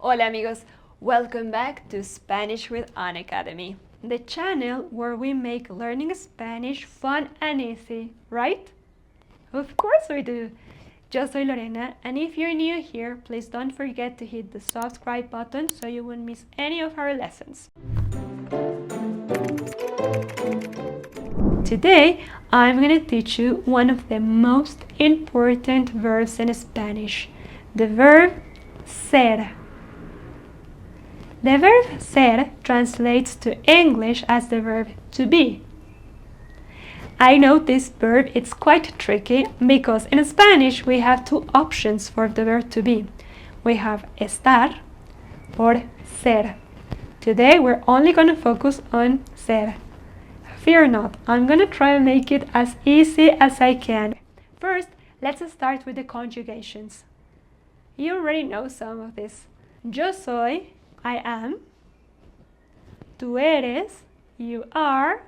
Hola amigos, welcome back to Spanish with An Academy, the channel where we make learning Spanish fun and easy, right? Of course we do! Yo soy Lorena, and if you're new here, please don't forget to hit the subscribe button so you won't miss any of our lessons. Today, I'm going to teach you one of the most important verbs in Spanish, the verb ser. The verb ser translates to English as the verb to be. I know this verb is quite tricky because in Spanish we have two options for the verb to be. We have estar or ser. Today we're only going to focus on ser. Fear not, I'm going to try and make it as easy as I can. First, let's start with the conjugations. You already know some of this. Yo soy, I am. Tú eres, you are.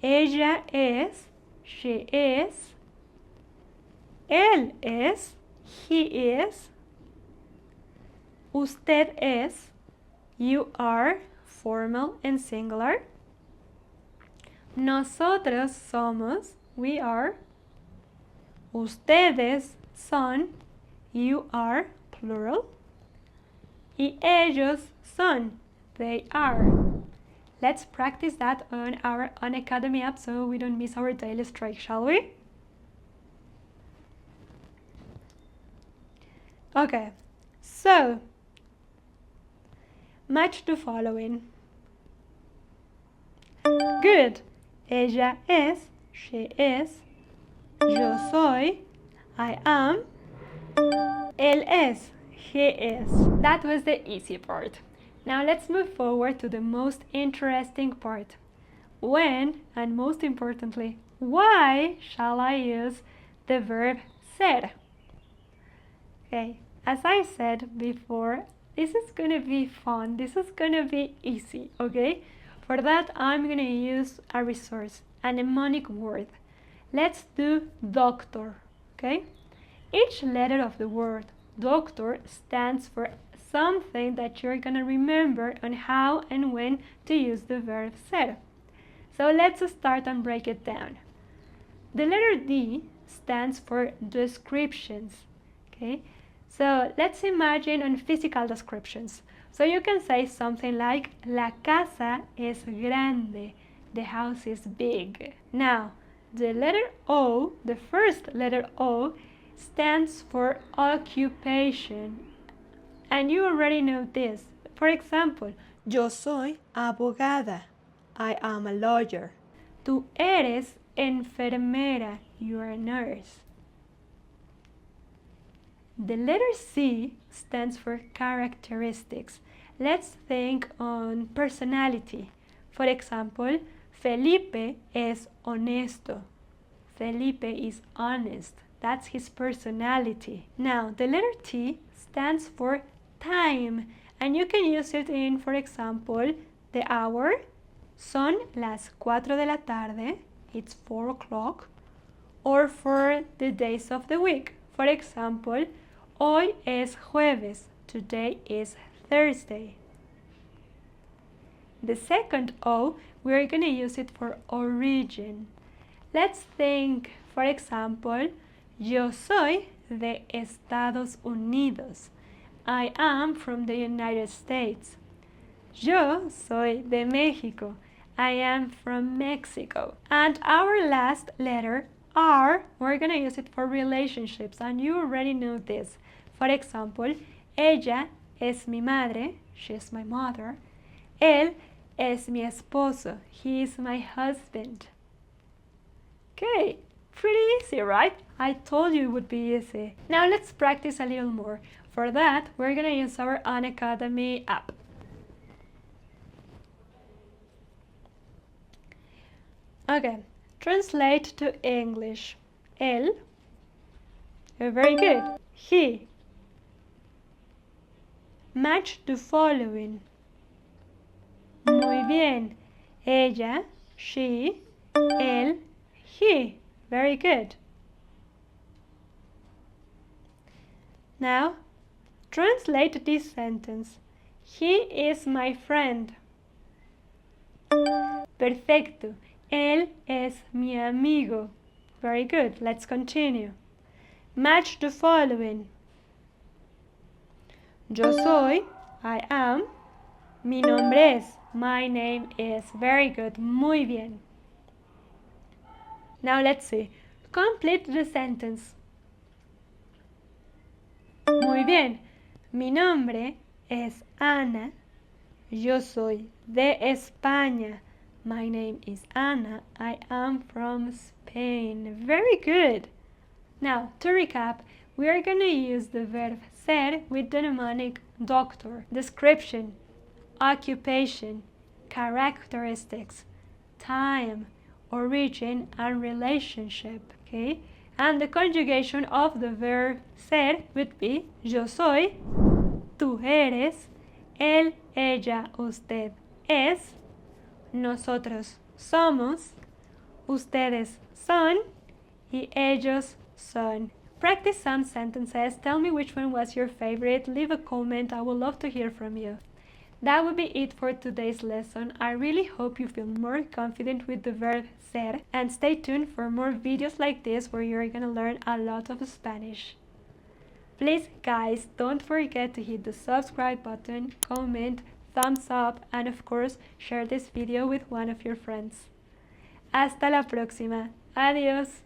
Ella es, she is. Él es, he is. Usted es, you are, formal and singular. Nosotros somos, we are. Ustedes son, you are, plural. Y ellos son, they are. Let's practice that on our An Academy app so we don't miss our daily strike, shall we? Okay, so match the following. Good. Ella es, she is. Yo soy, I am. Él es, he is. That was the easy part. Now let's move forward to the most interesting part. When, and most importantly, why shall I use the verb ser? Okay, as I said before, this is going to be fun. This is going to be easy, okay? For that, I'm going to use a resource, a mnemonic word. Let's do doctor, okay? Each letter of the word doctor stands for something that you're going to remember on how and when to use the verb ser. So let's start and break it down. The letter D stands for descriptions, okay? So let's imagine on physical descriptions. So you can say something like, La casa es grande, the house is big. Now, the letter O, the first letter O, stands for occupation. And you already know this. For example, yo soy abogada. I am a lawyer. Tú eres enfermera. You are a nurse. The letter C stands for characteristics. Let's think on personality. For example, Felipe es honesto. Felipe is honest. That's his personality. Now, the letter T stands for time. And you can use it in, for example, the hour. Son las 4 de la tarde. It's 4 o'clock. Or for the days of the week. For example, hoy es jueves. Today is Thursday. The second O, we're going to use it for origin. Let's think, for example, yo soy de Estados Unidos. I am from the United States. Yo soy de México. I am from Mexico. And our last letter, R, we're going to use it for relationships, and you already know this. For example, ella es mi madre. She is my mother. Él es mi esposo. He is my husband. Okay, pretty easy, right? I told you it would be easy. Now let's practice a little more. For that, we're going to use our An Academy app. Okay, translate to English. Él. Very good. He. Match the following. Muy bien. Ella, she, él, he. Very good. Now, translate this sentence. He is my friend. Perfecto. Él es mi amigo. Very good. Let's continue. Match the following. Yo soy, I am. Mi nombre es, my name is. Very good. Muy bien. Now let's see. Complete the sentence. Muy bien. Mi nombre es Ana. Yo soy de España. My name is Ana. I am from Spain. Very good. Now, to recap, we are going to use the verb ser with the mnemonic doctor, description, occupation, characteristics, time, origin, and relationship. Okay? And the conjugation of the verb ser would be yo soy, tú eres, él, ella, usted es, nosotros somos, ustedes son, y ellos son. Practice some sentences. Tell me which one was your favorite. Leave a comment. I would love to hear from you. That would be it for today's lesson. I really hope you feel more confident with the verb ser, and stay tuned for more videos like this where you're gonna learn a lot of Spanish. Please guys, don't forget to hit the subscribe button, comment, thumbs up, and of course share this video with one of your friends. Hasta la próxima. Adiós.